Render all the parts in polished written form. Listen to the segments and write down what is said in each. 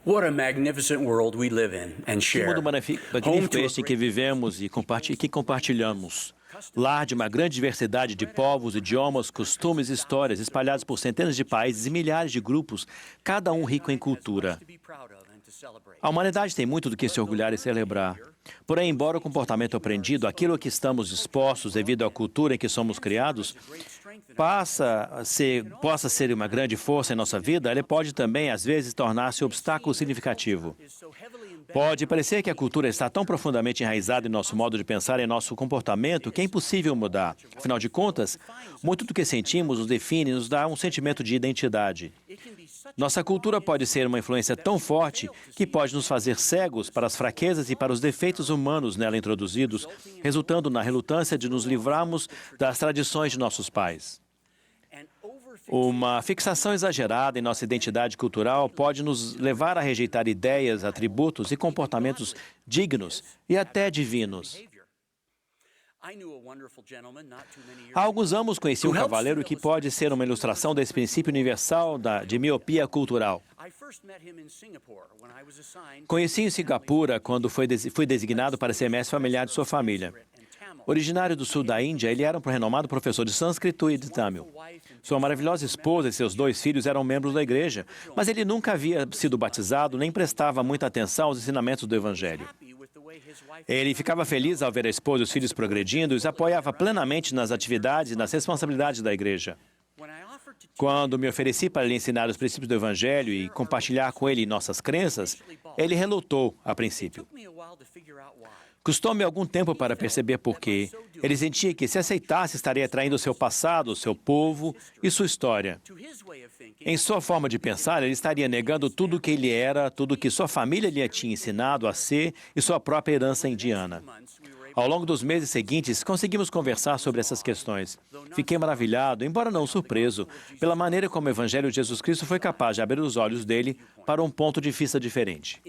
What a magnificent world we live in and Que mundo share. magnífico é este em que vivemos e que compartilhamos. Lar de uma grande diversidade de povos, idiomas, costumes e histórias espalhados por centenas de países e milhares de grupos, cada um rico em cultura. A humanidade tem muito do que se orgulhar e celebrar. Porém, embora o comportamento aprendido, aquilo a que estamos expostos devido à cultura em que somos criados, possa ser uma grande força em nossa vida, ele pode também, às vezes, tornar-se um obstáculo significativo. Pode parecer que a cultura está tão profundamente enraizada em nosso modo de pensar e em nosso comportamento que é impossível mudar. Afinal de contas, muito do que sentimos nos define e nos dá um sentimento de identidade. Nossa cultura pode ser uma influência tão forte que pode nos fazer cegos para as fraquezas e para os defeitos humanos nela introduzidos, resultando na relutância de nos livrarmos das tradições de nossos pais. Uma fixação exagerada em nossa identidade cultural pode nos levar a rejeitar ideias, atributos e comportamentos dignos e até divinos. Há alguns anos conheci um cavaleiro que pode ser uma ilustração desse princípio universal de miopia cultural. Conheci em Singapura quando fui designado para ser mestre familiar de sua família. Originário do sul da Índia, ele era um renomado professor de sânscrito e de tâmil. Sua maravilhosa esposa e seus 2 filhos eram membros da igreja, mas ele nunca havia sido batizado nem prestava muita atenção aos ensinamentos do Evangelho. Ele ficava feliz ao ver a esposa e os filhos progredindo e os apoiava plenamente nas atividades e nas responsabilidades da igreja. Quando me ofereci para lhe ensinar os princípios do Evangelho e compartilhar com ele nossas crenças, ele relutou a princípio. Custou-me algum tempo para perceber por quê. Ele sentia que, se aceitasse, estaria traindo seu passado, seu povo e sua história. Em sua forma de pensar, ele estaria negando tudo o que ele era, tudo o que sua família lhe tinha ensinado a ser e sua própria herança indiana. Ao longo dos meses seguintes, conseguimos conversar sobre essas questões. Fiquei maravilhado, embora não surpreso, pela maneira como o Evangelho de Jesus Cristo foi capaz de abrir os olhos dele para um ponto de vista diferente.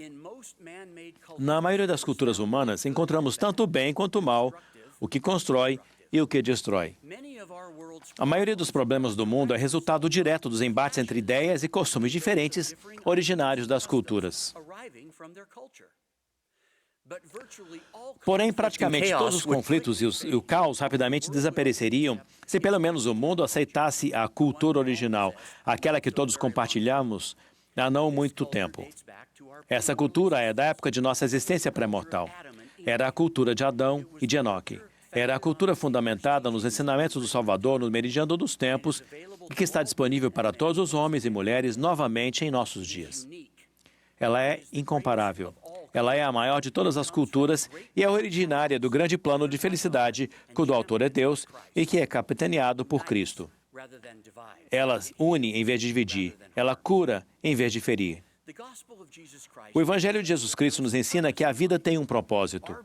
Na maioria das culturas humanas, encontramos tanto o bem quanto o mal, o que constrói e o que destrói. A maioria dos problemas do mundo é resultado direto dos embates entre ideias e costumes diferentes, originários das culturas. Porém, praticamente todos os conflitos e o caos rapidamente desapareceriam se pelo menos o mundo aceitasse a cultura original, aquela que todos compartilhamos há não muito tempo. Essa cultura é da época de nossa existência pré-mortal. Era a cultura de Adão e de Enoque. Era a cultura fundamentada nos ensinamentos do Salvador no meridiano dos tempos e que está disponível para todos os homens e mulheres novamente em nossos dias. Ela é incomparável. Ela é a maior de todas as culturas e é originária do grande plano de felicidade cujo autor é Deus e que é capitaneado por Cristo. Ela une em vez de dividir. Ela cura em vez de ferir. O Evangelho de Jesus Cristo nos ensina que a vida tem um propósito.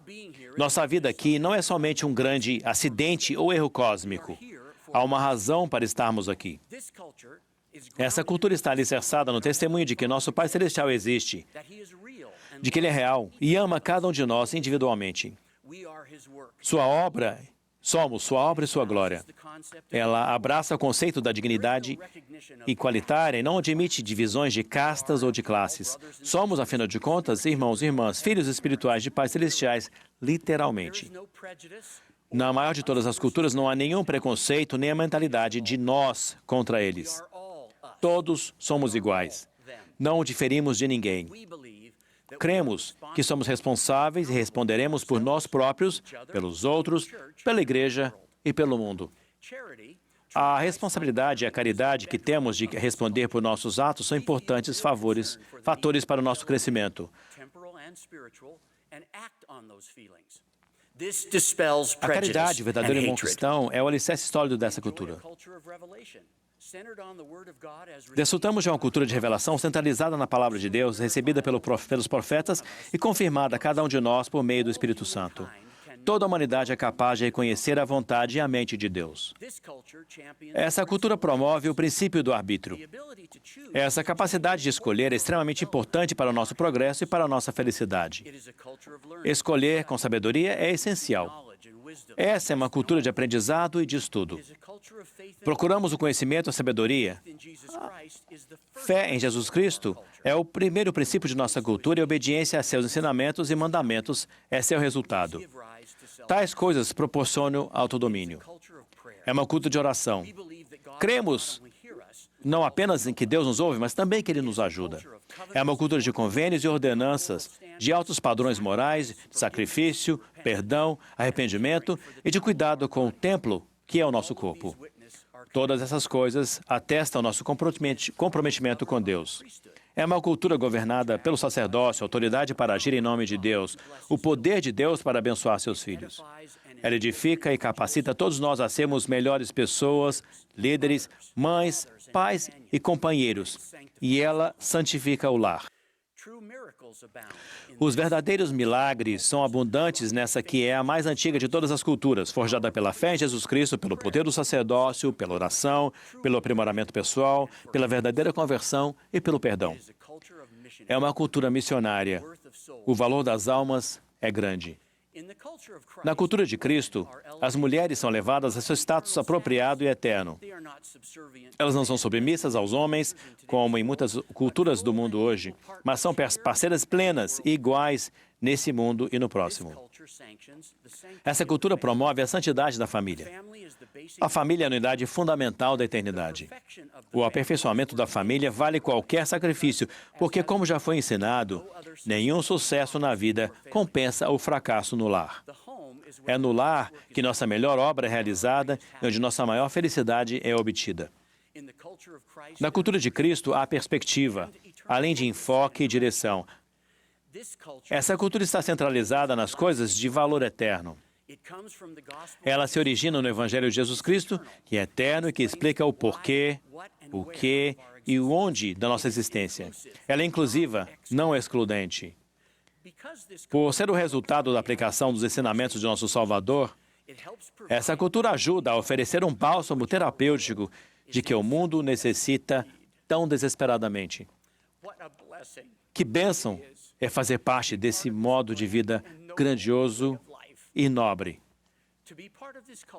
Nossa vida aqui não é somente um grande acidente ou erro cósmico. Há uma razão para estarmos aqui. Essa cultura está alicerçada no testemunho de que nosso Pai Celestial existe, de que Ele é real e ama cada um de nós individualmente. Somos sua obra e sua glória. Ela abraça o conceito da dignidade igualitária e não admite divisões de castas ou de classes. Somos, afinal de contas, irmãos e irmãs, filhos espirituais de pais celestiais, literalmente. Na maior de todas as culturas não há nenhum preconceito nem a mentalidade de nós contra eles. Todos somos iguais. Não diferimos de ninguém. Cremos que somos responsáveis e responderemos por nós próprios, pelos outros, pela igreja e pelo mundo. A responsabilidade e a caridade que temos de responder por nossos atos são importantes fatores para o nosso crescimento. A caridade, o verdadeiro irmão cristão, é o alicerce sólido dessa cultura. Desfrutamos de uma cultura de revelação centralizada na Palavra de Deus, recebida pelos profetas e confirmada a cada um de nós por meio do Espírito Santo. Toda a humanidade é capaz de reconhecer a vontade e a mente de Deus. Essa cultura promove o princípio do arbítrio. Essa capacidade de escolher é extremamente importante para o nosso progresso e para a nossa felicidade. Escolher com sabedoria é essencial. Essa é uma cultura de aprendizado e de estudo. Procuramos o conhecimento e a sabedoria. Fé em Jesus Cristo é o primeiro princípio de nossa cultura e obediência a seus ensinamentos e mandamentos é seu resultado. Tais coisas proporcionam autodomínio. É uma cultura de oração. Cremos não apenas em que Deus nos ouve, mas também que Ele nos ajuda. É uma cultura de convênios e ordenanças, de altos padrões morais, de sacrifício, perdão, arrependimento e de cuidado com o templo, que é o nosso corpo. Todas essas coisas atestam nosso comprometimento com Deus. É uma cultura governada pelo sacerdócio, autoridade para agir em nome de Deus, o poder de Deus para abençoar seus filhos. Ela edifica e capacita todos nós a sermos melhores pessoas, líderes, mães, pais e companheiros. E ela santifica o lar. Os verdadeiros milagres são abundantes nessa que é a mais antiga de todas as culturas, forjada pela fé em Jesus Cristo, pelo poder do sacerdócio, pela oração, pelo aprimoramento pessoal, pela verdadeira conversão e pelo perdão. É uma cultura missionária. O valor das almas é grande. Na cultura de Cristo, as mulheres são levadas a seu status apropriado e eterno. Elas não são submissas aos homens, como em muitas culturas do mundo hoje, mas são parceiras plenas e iguais nesse mundo e no próximo. Essa cultura promove a santidade da família. A família é a unidade fundamental da eternidade. O aperfeiçoamento da família vale qualquer sacrifício, porque, como já foi ensinado, nenhum sucesso na vida compensa o fracasso no lar. É no lar que nossa melhor obra é realizada e onde nossa maior felicidade é obtida. Na cultura de Cristo, há perspectiva, além de enfoque e direção. Essa cultura está centralizada nas coisas de valor eterno. Ela se origina no Evangelho de Jesus Cristo, que é eterno e que explica o porquê, o que e o onde da nossa existência. Ela é inclusiva, não excludente. Por ser o resultado da aplicação dos ensinamentos de nosso Salvador, essa cultura ajuda a oferecer um bálsamo terapêutico de que o mundo necessita tão desesperadamente. Que bênção é fazer parte desse modo de vida grandioso e nobre.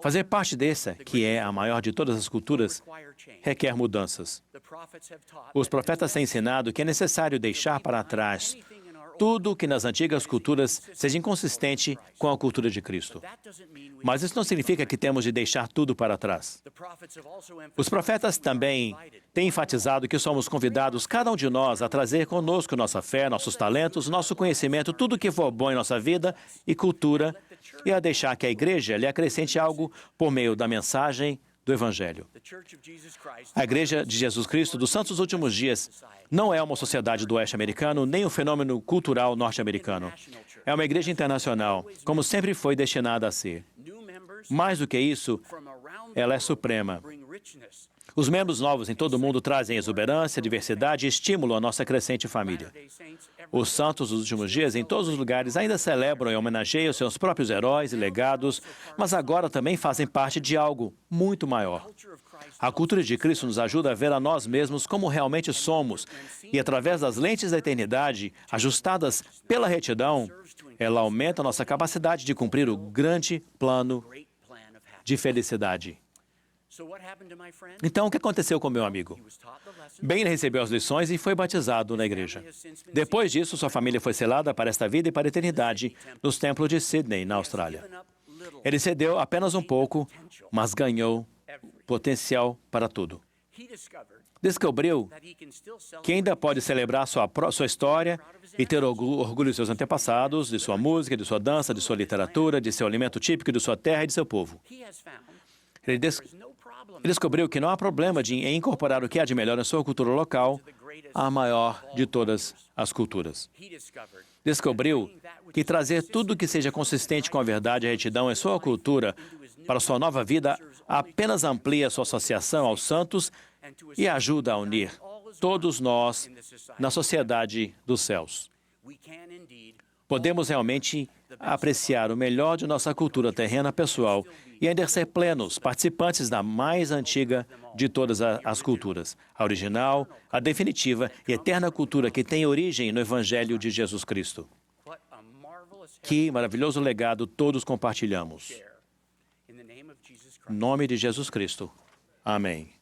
Fazer parte dessa, que é a maior de todas as culturas, requer mudanças. Os profetas têm ensinado que é necessário deixar para trás tudo que nas antigas culturas seja inconsistente com a cultura de Cristo. Mas isso não significa que temos de deixar tudo para trás. Os profetas também têm enfatizado que somos convidados, cada um de nós, a trazer conosco nossa fé, nossos talentos, nosso conhecimento, tudo que for bom em nossa vida e cultura, e a deixar que a igreja lhe acrescente algo por meio da mensagem do Evangelho. A Igreja de Jesus Cristo dos Santos Últimos Dias não é uma sociedade do oeste americano, nem um fenômeno cultural norte-americano. É uma igreja internacional, como sempre foi destinada a ser. Mais do que isso, ela é suprema. Os membros novos em todo o mundo trazem exuberância, diversidade e estímulo à nossa crescente família. Os santos dos últimos dias, em todos os lugares, ainda celebram e homenageiam seus próprios heróis e legados, mas agora também fazem parte de algo muito maior. A cultura de Cristo nos ajuda a ver a nós mesmos como realmente somos, e através das lentes da eternidade, ajustadas pela retidão, ela aumenta a nossa capacidade de cumprir o grande plano de felicidade. Então, o que aconteceu com meu amigo? Bem, ele recebeu as lições e foi batizado na igreja. Depois disso, sua família foi selada para esta vida e para a eternidade nos templos de Sydney, na Austrália. Ele cedeu apenas um pouco, mas ganhou potencial para tudo. Descobriu que ainda pode celebrar sua história e ter orgulho de seus antepassados, de sua música, de sua dança, de sua literatura, de seu alimento típico, de sua terra e de seu povo. Ele descobriu que não há problema em incorporar o que há de melhor em sua cultura local, a maior de todas as culturas. Descobriu que trazer tudo que seja consistente com a verdade e a retidão em sua cultura para sua nova vida apenas amplia sua associação aos santos e ajuda a unir todos nós na sociedade dos céus. Podemos realmente apreciar o melhor de nossa cultura terrena pessoal e ainda ser plenos participantes da mais antiga de todas as culturas, a original, a definitiva e eterna cultura que tem origem no Evangelho de Jesus Cristo. Que maravilhoso legado todos compartilhamos. Em nome de Jesus Cristo. Amém.